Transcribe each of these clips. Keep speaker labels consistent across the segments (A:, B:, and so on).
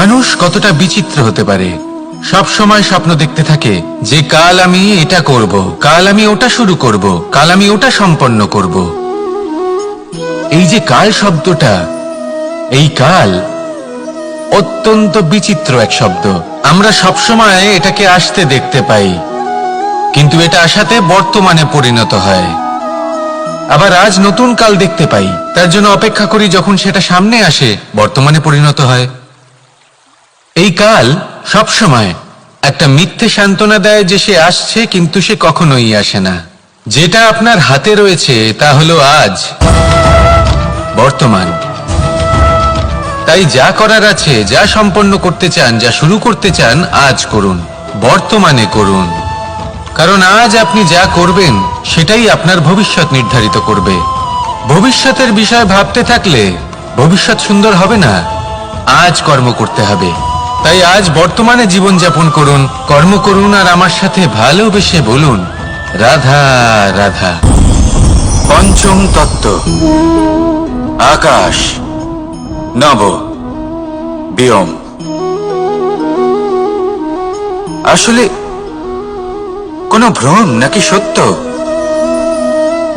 A: মানুষ কতটা বিচিত্র হতে পারে। সব সময় স্বপ্ন দেখতে থাকে যে কাল আমি এটা করব, কাল আমি ওটা শুরু করব, কাল আমি ওটা সম্পন্ন করব। এই যে কাল শব্দটা, এই কাল অত্যন্ত বিচিত্র এক শব্দ। আমরা সবসময় এটাকে আসতে দেখতে পাই, কিন্তু এটা আসাতে বর্তমানে পরিণত হয়। আবার আজ নতুন কাল দেখতে পাই, তার জন্য অপেক্ষা করি, যখন সেটা সামনে আসে বর্তমানে পরিণত হয়। এই কাল সবসময় একটা মিথ্যে সান্ত্বনা দেয় যে সে আসছে, কিন্তু সে কখনোই আসে না। যেটা আপনার হাতে রয়েছে তা হলো আজ, বর্তমান। তাই যা করার আছে, যা সম্পন্ন করতে চান, যা শুরু করতে চান, আজ করুন, বর্তমানে করুন। কারণ আজ আপনি যা করবেন সেটাই আপনার ভবিষ্যৎ নির্ধারিত করবে। ভবিষ্যতের বিষয় ভাবতে থাকলে ভবিষ্যৎ সুন্দর হবে না। আজ কর্ম করতে হবে। তাই আজ বর্তমানে জীবনযাপন করুন, কর্ম করুন, আর আমার সাথে ভালোবেসে বলুন, রাধা রাধা। পঞ্চম তত্ত্ব, আকাশ, নব, ব্যোম। আসলে কোনো ভ্রম নাকি সত্য?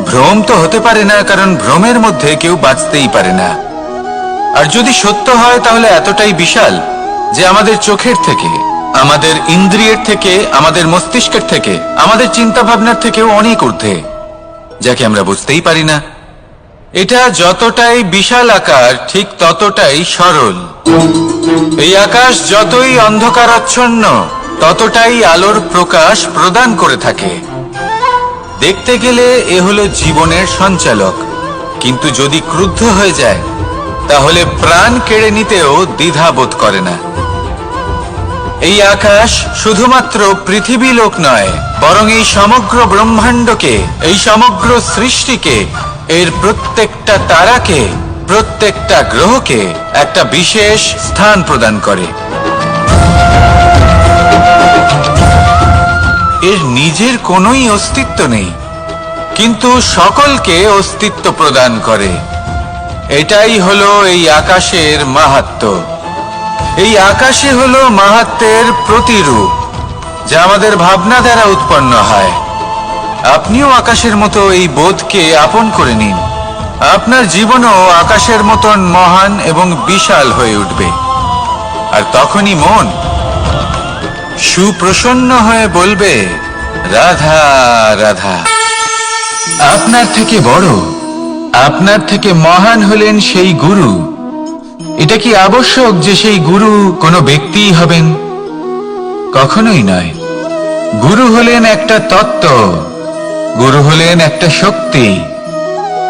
A: ভ্রম তো হতে পারে না, কারণ ভ্রমের মধ্যে কেউ বাঁচতেই পারে না। আর যদি সত্য হয় তাহলে এতটাই বিশাল যে আমাদের চোখের থেকে, আমাদের ইন্দ্রিয়ের থেকে, আমাদের মস্তিষ্কের থেকে, আমাদের চিন্তা ভাবনার থেকেও অনেক ঊর্ধ্বে, যাকে আমরা বুঝতেই পারি না। এটা যতটাই বিশাল আকার, ঠিক ততটাই সরল। এই আকাশ যতই অন্ধকারাচ্ছন্ন, ততটাই আলোর প্রকাশ প্রদান করে থাকে। দেখতে গেলে এ হলো জীবনের সঞ্চালক, কিন্তু যদি ক্রুদ্ধ হয়ে যায় তাহলে প্রাণ কেড়ে নিতেও দ্বিধা বোধ করে না। এই আকাশ শুধুমাত্র পৃথিবী লোক নয়, বরং এই সমগ্র ব্রহ্মাণ্ডকে, এই সমগ্র সৃষ্টিকে, এর প্রত্যেকটা তারাকে, প্রত্যেকটা গ্রহকে একটা বিশেষ স্থান প্রদান করে। এর নিজের কোনোই অস্তিত্ব নেই, কিন্তু সকলকে অস্তিত্ব প্রদান করে। এটাই হলো এই আকাশের মাহাত্ম্য। এই আকাশে হলো মাহাত্ম্যের প্রতিরূপ, যা আমাদের ভাবনা দ্বারা উৎপন্ন হয়। আপনিও আকাশের মতো এই বোধকে আপন করে নিন। আপনার জীবনও আকাশের মতন মহান এবং বিশাল হয়ে উঠবে। আর তখনই মন সুপ্রসন্ন হয়ে বলবে, রাধা রাধা। আপনার থেকে বড়, আপনার থেকে মহান হলেন সেই গুরু। এটা কি আবশ্যক যে সেই গুরু কোনো ব্যক্তিই হবেন? কখনোই নয়। গুরু হলেন একটা তত্ত্ব, গুরু হলেন একটা শক্তি।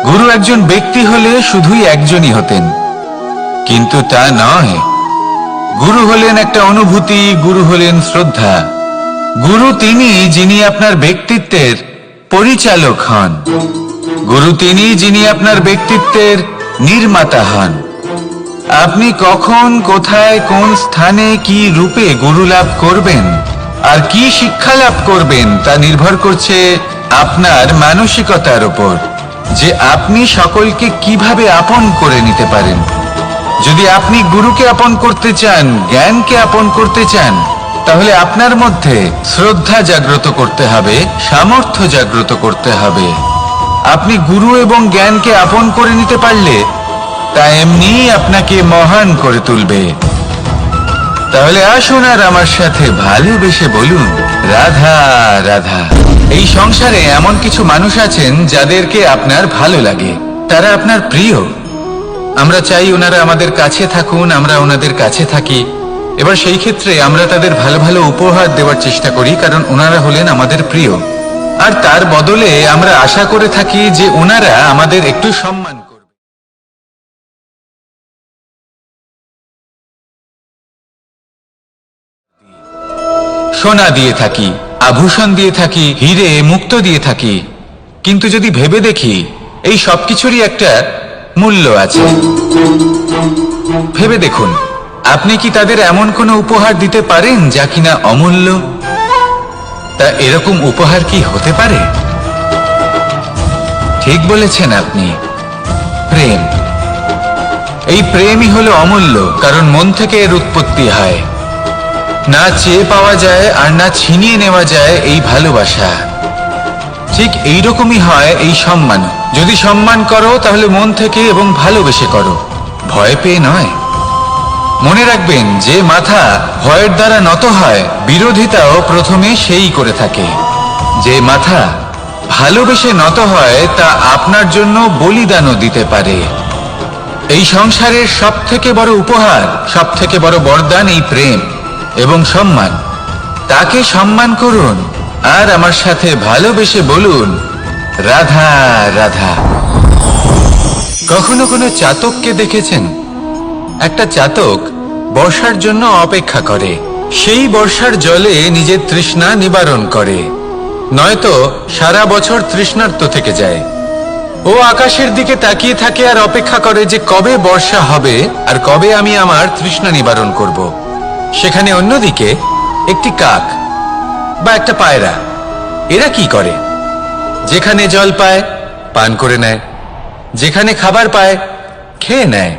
A: গুরু একজন ব্যক্তি হলে শুধুই একজনই হতেন, কিন্তু তা নয়। গুরু হলেন একটা অনুভূতি, গুরু হলেন শ্রদ্ধা। গুরু তিনি যিনি আপনার ব্যক্তিত্বের পরিচালক হন। গুরু তিনি যিনি আপনার ব্যক্তিত্বের নির্মাতা হন। আপনি কখন, কোথায়, কোন স্থানে, কি রূপে গুরু লাভ করবেন আর কি শিক্ষা লাভ করবেন তা নির্ভর করছে আপনার মানসিকতার উপর, যে আপনি সকলকে কিভাবে আপন করে নিতে পারেন। যদি আপনি গুরুকে আপন করতে চান, জ্ঞানকে আপন করতে চান, তাহলে আপনার মধ্যে শ্রদ্ধা জাগ্রত করতে হবে, সামর্থ্য জাগ্রত করতে হবে। আপনি গুরু এবং জ্ঞানকে আপন করে নিতে পারলে তা এমনিই আপনাকে মহান করে তুলবে। তাহলে আসুন আর আমার সাথে ভালোবেসে বলুন, রাধা রাধা। এই সংসারে এমন কিছু মানুষ আছেন যাদেরকে আপনার ভালো লাগে, তারা আপনার প্রিয়। আমরা চাই ওনারা আমাদের কাছে থাকুন, আমরা ওনাদের কাছে থাকি। এবার সেই ক্ষেত্রে আমরা তাদের ভালো ভালো উপহার দেওয়ার চেষ্টা করি, কারণ ওনারা হলেন আমাদের প্রিয়। আর তার বদলে আমরা আশা করে থাকি যে ওনারা আমাদের একটু সম্মান করবে। সোনা দিয়ে থাকি, আভূষণ দিয়ে থাকি, হিরে মুক্ত দিয়ে থাকি, কিন্তু যদি ভেবে দেখি এই সবকিছুরই একটা মূল্য আছে। ভেবে দেখুন, আপনি কি তাদের এমন কোনো উপহার দিতে পারেন যা কিনা অমূল্য? তা এরকম উপহার কি হতে পারে? ঠিক বলেছেন আপনি, প্রেম। এই প্রেমই হলো অমূল্য, কারণ মন থেকে এর উৎপত্তি হয়। না চেয়ে পাওয়া যায় আর না ছিনিয়ে নেওয়া যায় এই ভালোবাসা। ঠিক এইরকমই হয় এই সম্মান। যদি সম্মান করো তাহলে মন থেকে এবং ভালোবেসে করো, ভয় পেয়ে নয়। মনে রাখবেন, যে মাথা ভয়ের দ্বারা নত হয়, বিরোধিতাও প্রথমে সেই করে থাকে। যে মাথা ভালোবেসে নত হয় তা আপনার জন্য বলিদানও দিতে পারে। এই সংসারের সব থেকে বড় উপহার, সব থেকে বড় বরদান এই প্রেম এবং সম্মান। তাকে সম্মান করুন আর আমার সাথে ভালোবেসে বলুন, রাধা রাধা। কখনো কোনো চাতককে দেখেছেন? একটা চাতক বর্ষার জন্য অপেক্ষা করে, সেই বর্ষার জলে নিজের তৃষ্ণা নিবারণ করে, নয়তো সারা বছর তৃষ্ণার্ত থেকে যায়। ও আকাশের দিকে তাকিয়ে থাকে আর অপেক্ষা করে যে কবে বর্ষা হবে আর কবে আমি আমার তৃষ্ণা নিবারণ করব। সেখানে অন্যদিকে একটি কাক বা একটা পায়রা, এরা কি করে? যেখানে জল পায় পান করে নেয়, যেখানে খাবার পায় খেয়ে নেয়,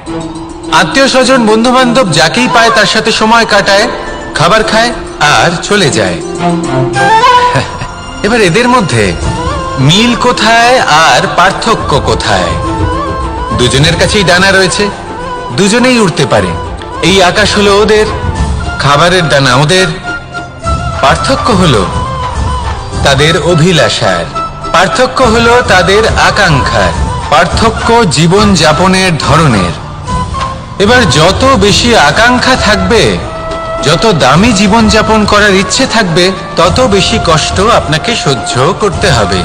A: আত্মীয় স্বজন বন্ধু বান্ধব যাকেই পায় তার সাথে সময় কাটায়, খাবার খায় আর চলে যায়। এবার এদের মধ্যে মিল কোথায় আর পার্থক্য কোথায়? দুজনের কাছেই ডানা রয়েছে, দুজনেই উড়তে পারে। এই আকাশ হলো ওদের, খাবারের দানা ওদের। পার্থক্য হলো তাদের অভিলাষার, পার্থক্য হলো তাদের আকাঙ্ক্ষার, পার্থক্য জীবন যাপনের ধরনের। এবার যত বেশি আকাঙ্ক্ষা থাকবে, যত দামি জীবন যাপন করার ইচ্ছে থাকবে, তত বেশি কষ্ট আপনাকে সহ্য করতে হবে।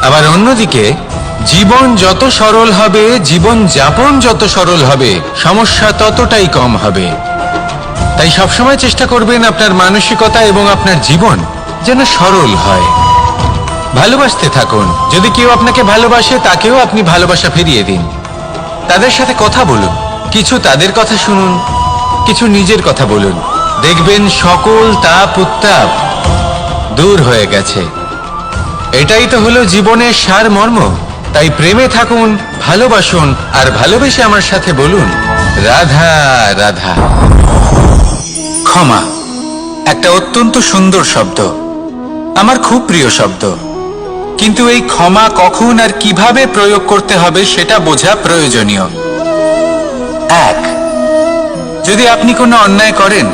A: আবার অন্যদিকে জীবন যত সরল হবে, জীবন যাপন যত সরল হবে, সমস্যা ততটাই কম হবে। তাই সবসময় চেষ্টা করবেন আপনার মানসিকতা এবং আপনার জীবন যেন সরল হয়। ভালোবাসতে থাকুন। যদি কেউ আপনাকে ভালোবাসে, তাকেও আপনি ভালোবাসা ফিরিয়ে দিন। তাদের সাথে কথা বলুন, কিছু তাদের কথা শুনুন, কিছু নিজের কথা বলুন। দেখবেন সকল তাপ উত্তাপ দূর হয়ে গেছে। এটাই তো হলো জীবনের সারমর্ম। তাই প্রেমে থাকুন, ভালোবাসুন, আর ভালোবেসে আমার সাথে বলুন, রাধা রাধা। ক্ষমা একটা অত্যন্ত সুন্দর শব্দ, আমার খুব প্রিয় শব্দ। কিন্তু এই ক্ষমা কখন আর কিভাবে প্রয়োগ করতে হবে সেটা বোঝা প্রয়োজনীয়। এক, যদি আপনি কোনো অন্যায় করেন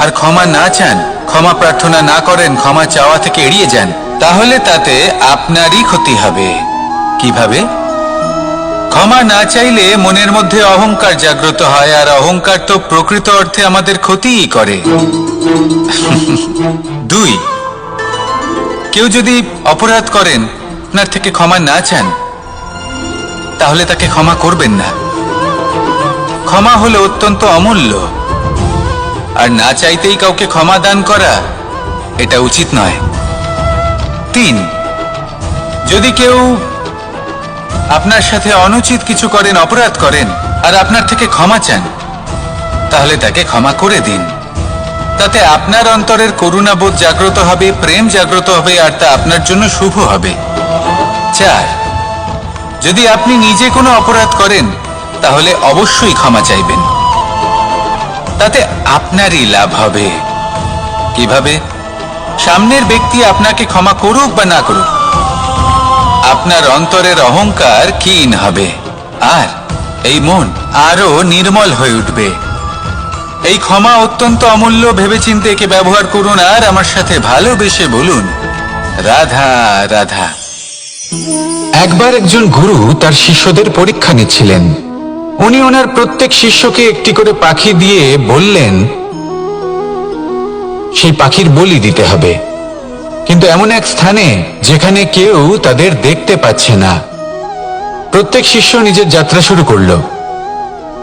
A: আর ক্ষমা না চান, ক্ষমা প্রার্থনা না করেন, ক্ষমা চাওয়া থেকে এড়িয়ে যান, তাহলে তাতে আপনারই ক্ষতি হবে। কিভাবে? ক্ষমা না চাইলে মনের মধ্যে অহংকার জাগ্রত হয়, আর অহংকার তো প্রকৃত অর্থে আমাদের ক্ষতিই করে। দুই, কেউ যদি অপরাধ করেন, আপনার থেকে ক্ষমা না চান, তাহলে তাকে ক্ষমা করবেন না। ক্ষমা হলো অত্যন্ত অমূল্য, আর না চাইতেই কাউকে ক্ষমা দান করা এটা উচিত নয়। তিন, যদি কেউ আপনার সাথে অনুচিত কিছু করেন, অপরাধ করেন, আর আপনার থেকে ক্ষমা চান, তাহলে তাকে ক্ষমা করে দিন। তাতে আপনার অন্তরের করুণাবোধ জাগ্রত হবে, প্রেম জাগ্রত হবে, আর তা আপনার জন্য শুভ হবে। চার, যদি আপনি নিজে কোনো অপরাধ করেন, তাহলে অবশ্যই ক্ষমা চাইবেন। তাতে আপনারই লাভ হবে। কিভাবে? সামনের ব্যক্তি আপনাকে ক্ষমা করুক বা না করুক, আপনার অন্তরের অহংকার ক্ষীণ হবে, আর এই মন আরো নির্মল হয়ে উঠবে। এই ক্ষমা অত্যন্ত অমূল্য, ভেবেচিন্তে একে ব্যবহার করুন, আর আমার সাথে ভালোবেসে বলুন, রাধা রাধা। একবার একজন গুরু তার শিষ্যদের পরীক্ষা নিচ্ছিলেন। উনি ওনার প্রত্যেক শিষ্যকে একটি করে পাখি দিয়ে বললেন সেই পাখির বলি দিতে হবে, কিন্তু এমন এক স্থানে যেখানে কেউ তাদের দেখতে পাচ্ছে না। প্রত্যেক শিষ্য নিজের যাত্রা শুরু করলো।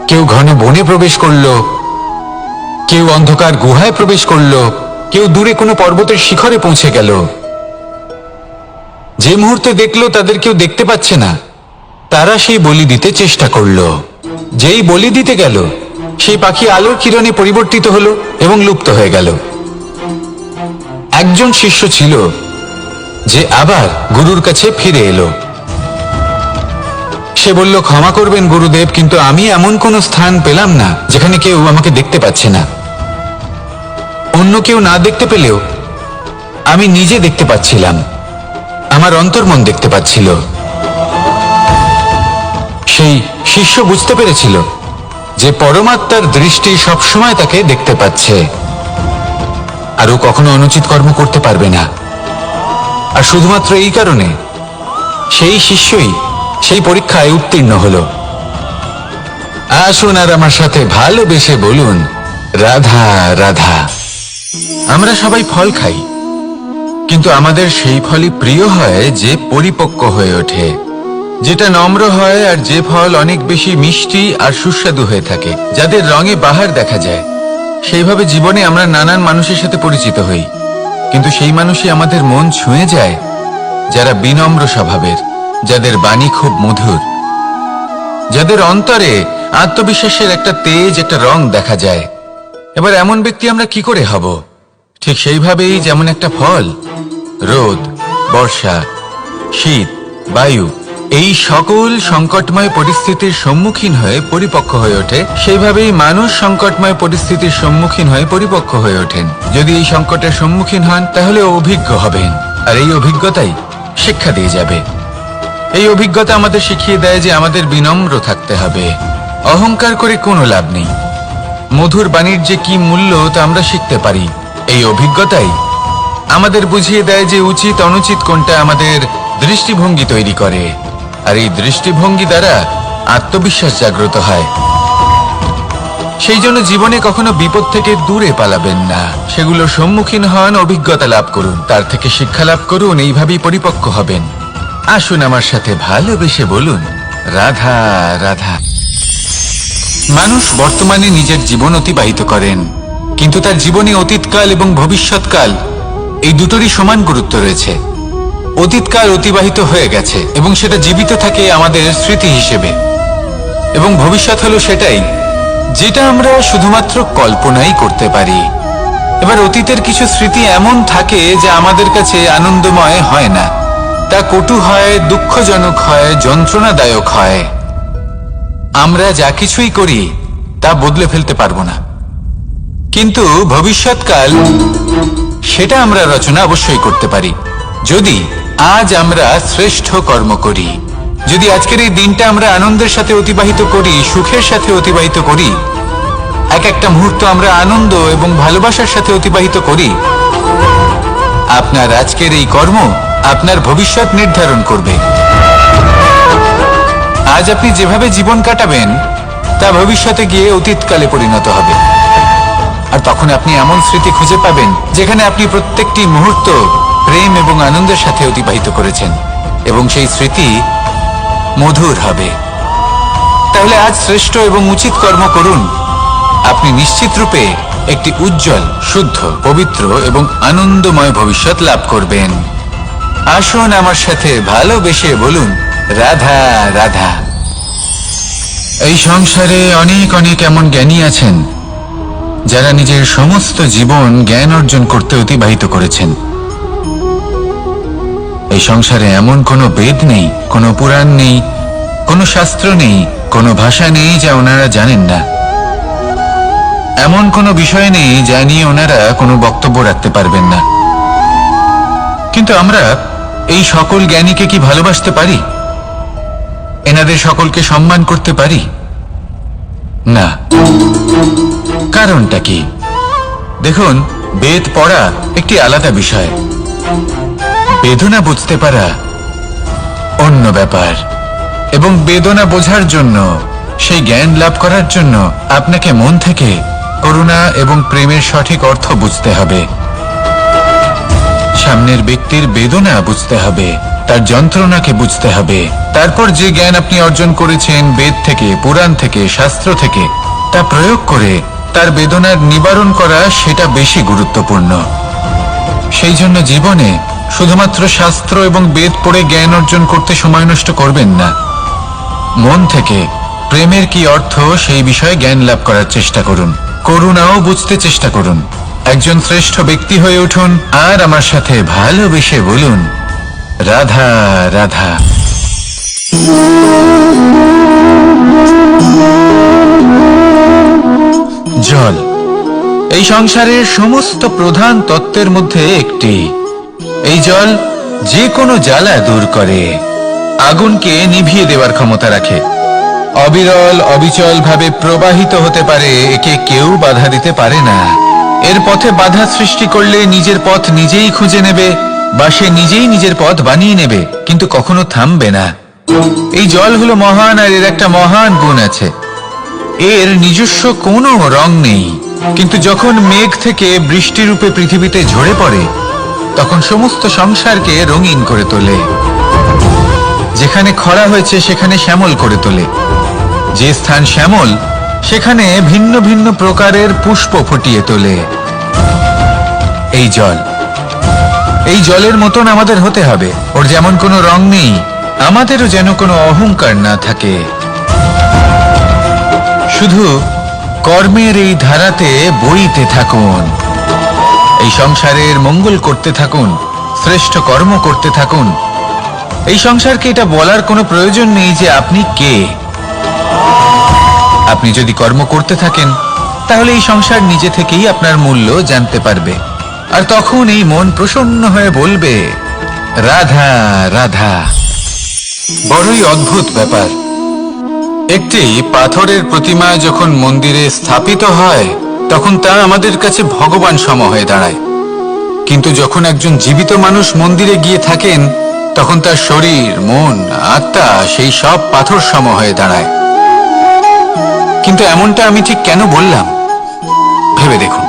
A: কেউ ঘন বনে প্রবেশ করলো, কেউ অন্ধকার গুহায় প্রবেশ করলো, কেউ দূরে কোনো পর্বতের শিখরে পৌঁছে গেল। যে মুহূর্তে দেখলো তাদের কেউ দেখতে পাচ্ছে না, তারা সেই বলি দিতে চেষ্টা করলো। যেই বলি দিতে গেল, সেই পাখি আলোর কিরণে পরিবর্তিত হলো এবং লুপ্ত হয়ে গেল। একজন শিষ্য ছিল যে আবার গুরুর কাছে ফিরে এলো। সে বলল, ক্ষমা করবেন গুরুদেব, কিন্তু আমি এমন কোনো স্থান পেলাম না যেখানে কেউ আমাকে দেখতে পাচ্ছে না। অন্য কেউ না দেখতে পেলেও আমি নিজে দেখতে পাচ্ছিলাম, আমার অন্তর্মন দেখতে পাচ্ছিল। সেই শিষ্য বুঝতে পেরেছিল যে পরমাত্মার দৃষ্টি সবসময় তাকে দেখতে পাচ্ছে, আর ও কখনো অনুচিত কর্ম করতে পারবে না। আর শুধুমাত্র এই কারণে সেই শিষ্যই সেই পরীক্ষায় উত্তীর্ণ হলো। আসুন আর আমার সাথে ভালোবেসে বলুন, রাধা রাধা। আমরা সবাই ফল খাই, কিন্তু আমাদের সেই ফলই প্রিয় হয় যে পরিপক্ক হয়ে ওঠে, যেটা নম্র হয়, আর যে ফল অনেক বেশি মিষ্টি আর সুস্বাদু হয়ে থাকে, যাদের রঙে বাহার দেখা যায়। সেইভাবে জীবনে আমরা নানান মানুষের সাথে পরিচিত হই, কিন্তু সেই মানুষই আমাদের মন ছুঁয়ে যায় যারা বিনম্র স্বভাবের, যাদের বাণী খুব মধুর, যাদের অন্তরে আত্মবিশ্বাসের একটা তেজ, একটা রং দেখা যায়। এবার এমন ব্যক্তি আমরা কি করে হব? ঠিক সেইভাবেই যেমন একটা ফল রোদ, বর্ষা, শীত, বায়ু এই সকল সংকটময় পরিস্থিতির সম্মুখীন হয়ে পরিপক্ক হয়ে ওঠে, সেইভাবেই মানুষ সংকটময় পরিস্থিতির সম্মুখীন হয়ে পরিপক্ক হয়ে ওঠেন। যদি এই সংকটের সম্মুখীন হন তাহলে অভিজ্ঞ হবেন, আর এই অভিজ্ঞতাই শিক্ষা দিয়ে যাবে। এই অভিজ্ঞতা আমাদের শিখিয়ে দেয় যে আমাদের বিনম্র থাকতে হবে, অহংকার করে কোনো লাভ নেই। মধুর বাণীর যে কি মূল্য তা আমরা শিখতে পারি। এই অভিজ্ঞতাই আমাদের বুঝিয়ে দেয় যে উচিত অনুচিত কোনটা, আমাদের দৃষ্টিভঙ্গি তৈরি করে, আর এই দৃষ্টিভঙ্গি দ্বারা আত্মবিশ্বাস জাগ্রত হয়। সেই জন্য জীবনে কখনো বিপদ থেকে দূরে পালাবেন না, সেগুলোর সম্মুখীন হন, অভিজ্ঞতা লাভ করুন, তার থেকে শিক্ষা লাভ করুন, এইভাবেই পরিপক্ক হবেন। আসুন আমার সাথে ভালোবেসে বলুন, রাধা রাধা। মানুষ বর্তমানে নিজের জীবন অতিবাহিত করেন, কিন্তু তার জীবনে অতীতকাল এবং ভবিষ্যৎকাল এই দুটোরই সমান গুরুত্ব রয়েছে। অতীতকাল অতিবাহিত হয়ে গেছে এবং সেটা জীবিত থাকে আমাদের স্মৃতি হিসেবে, এবং ভবিষ্যৎ হলো সেটাই যেটা আমরা শুধুমাত্র কল্পনাই করতে পারি। এবার অতীতের কিছু স্মৃতি এমন থাকে যা আমাদের কাছে আনন্দময় হয় না, তা কটু হয়, দুঃখজনক হয়, যন্ত্রণাদায়ক হয়। আমরা যা কিছুই করি তা বদলে ফেলতে পারবো না, কিন্তু ভবিষ্যৎকাল সেটা আমরা রচনা অবশ্যই করতে পারি, যদি আজ আমরা শ্রেষ্ঠ কর্ম করি। যদি আজকের এই দিনটা আমরা আনন্দের সাথে অতিবাহিত করি, সুখের সাথে অতিবাহিত করি, এক একটা মুহূর্ত আমরা আনন্দ এবং ভালোবাসার সাথে অতিবাহিত করি, আপনার আজকের এই কর্ম আপনার ভবিষ্যৎ নির্ধারণ করবে। আজ আপনি যেভাবে জীবন কাটাবেন তা ভবিষ্যতে গিয়ে অতীতকালে পরিণত হবে, আর তখন আপনি এমন স্মৃতি খুঁজে পাবেন যেখানে আপনি প্রত্যেকটি মুহূর্ত প্রেম এবং আনন্দের সাথে অতিবাহিত করেছেন, এবং সেই স্মৃতি মধুর হবে। তাহলে আজ শ্রেষ্ঠ এবং উচিত কর্ম করুন, আপনি নিশ্চিত রূপে একটি উজ্জ্বল, শুদ্ধ, পবিত্র এবং আনন্দময় ভবিষ্যৎ লাভ করবেন। আসুন আমার সাথে ভালোবেসে বলুন, রাধা রাধা। এই সংসারে অনেক অনেক এমন জ্ঞানী আছেন যারা নিজের সমস্ত জীবন জ্ঞান অর্জন করতে অতিবাহিত করেছেন। এই সংসারে এমন কোনো বেদ নেই, কোনো পুরাণ নেই, কোনো শাস্ত্র নেই, কোনো ভাষা নেই যা ওনারা জানেন না। এমন কোনো বিষয় নেই যা নিয়ে ওনারা কোনো বক্তব্য রাখতে পারবেন না। কিন্তু আমরা এই সকল জ্ঞানীকে কি ভালোবাসতে পারি? এনাদের সকলকে সম্মান করতে পারি না। কারণটা কি? দেখুন, বেদ পড়া একটি আলাদা বিষয়, বেদনা বুঝতে পারা অন্য ব্যাপার। এবং বেদনা বোঝার জন্য, সেই জ্ঞান লাভ করার জন্য আপনাকে মন থেকে করুণা এবং প্রেমের সঠিক অর্থ বুঝতে হবে। সামনের ব্যক্তির বেদনা বুঝতে হবে, তার যন্ত্রণাকে বুঝতে হবে। তারপর যে জ্ঞান আপনি অর্জন করেছেন বেদ থেকে, পুরাণ থেকে, শাস্ত্র থেকে, তা প্রয়োগ করে তার বেদনার নিবারণ করা, সেটা বেশি গুরুত্বপূর্ণ। সেই জন্য জীবনে শুধুমাত্র শাস্ত্র এবং বেদ পড়ে জ্ঞান অর্জন করতে সময় নষ্ট করবেন না। মন থেকে প্রেমের কি অর্থ সেই বিষয়ে জ্ঞান লাভ করার চেষ্টা করুন, করুণাও বুঝতে চেষ্টা করুন। একজন শ্রেষ্ঠ ব্যক্তি হয়ে উঠুন, আর আমার সাথে ভালোবেসে বলুন, রাধা রাধা। জল এই সংসারের সমস্ত প্রধান তত্ত্বের মধ্যে একটি। এই জল যে কোনো জ্বালা দূর করে, আগুনকে নিভিয়ে দেওয়ার ক্ষমতা রাখে, অবিরল অবিচল ভাবে প্রবাহিত হতে পারে, একে কেউ বাধা দিতে পারে না। এর পথে বাধা সৃষ্টি করলে নিজের পথ নিজেই খুঁজে নেবে বা সে নিজেই নিজের পথ বানিয়ে নেবে, কিন্তু কখনো থামবে না। এই জল হলো মহান, আর এর একটা মহান গুণ আছে, এর নিজস্ব কোনো রং নেই, কিন্তু যখন মেঘ থেকে বৃষ্টি রূপে পৃথিবীতে ঝরে পড়ে তখন সমস্ত সংসারকে রঙিন করে তোলে। যেখানে খরা হয়েছে সেখানে শ্যামল করে তোলে, যে স্থান শ্যামল সেখানে ভিন্ন ভিন্ন প্রকারের পুষ্প ফুটিয়ে তোলে। এই জল, এই জলের মতন আমাদের হতে হবে। ওর যেমন কোনো রং নেই, আমাদেরও যেন কোনো অহংকার না থাকে। শুধু কর্মের এই ধারাতে বইতে থাকুন, এই সংসারের মঙ্গল করতে থাকুন, শ্রেষ্ঠ কর্ম করতে থাকুন। এই সংসারকে এটা বলার কোনো প্রয়োজন নেই যে আপনি কে। আপনি যদি কর্ম করতে থাকেন তাহলে এই সংসার নিজে থেকেই আপনার মূল্য জানতে পারবে, আর তখন এই মন প্রসন্ন হয়ে বলবে, রাধা রাধা। বড়ই অদ্ভুত ব্যাপার, একটি পাথরের প্রতিমা যখন মন্দিরে স্থাপিত হয় তখন তা আমাদের কাছে ভগবান সম হয়ে দাঁড়ায়, কিন্তু যখন একজন জীবিত মানুষ মন্দিরে গিয়ে থাকেন তখন তার শরীর, মন, আত্মা সেই সব পাথর সম হয়ে দাঁড়ায়। কিন্তু এমনটা আমি ঠিক কেন বললাম ভেবে দেখুন।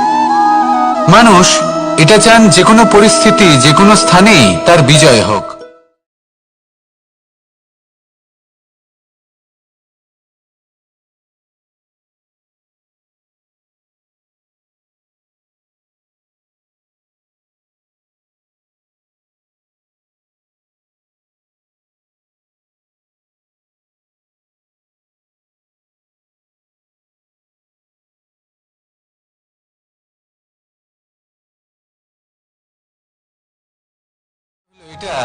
A: মানুষ এটা চান যে কোনো পরিস্থিতি, যে কোনো স্থানেই তার বিজয় হোক। এটা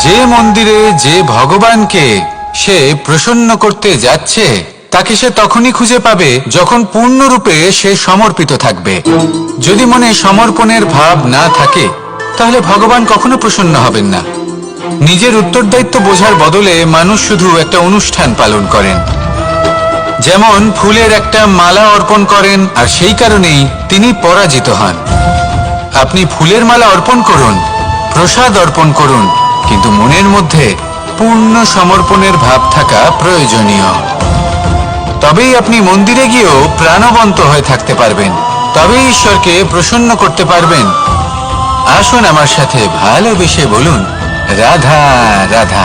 A: যে মন্দিরে যে ভগবানকে সে প্রসন্ন করতে যাচ্ছে তাকে সে তখনই খুঁজে পাবে যখন পূর্ণরূপে সে সমর্পিত থাকবে। যদি মনে সমর্পণের ভাব না থাকে তাহলে ভগবান কখনো প্রসন্ন হবেন না। নিজের উত্তরদায়িত্ব বোঝার বদলে মানুষ শুধু একটা অনুষ্ঠান পালন করেন, যেমন ফুলের একটা মালা অর্পণ করেন, আর সেই কারণেই তিনি পরাজিত হন। আপনি ফুলের মালা অর্পণ করুন, প্রসাদ অর্পণ করুন, কিন্তু মনের মধ্যে পূর্ণ সমর্পণের ভাব থাকা প্রয়োজনীয়। তবেই আপনি মন্দিরে গিয়েও প্রাণবন্ত হয়ে থাকতে পারবেন, তবেই ঈশ্বরকে প্রসন্ন করতে পারবেন। আসুন আমার সাথে ভালোবেসে বলুন, রাধা রাধা।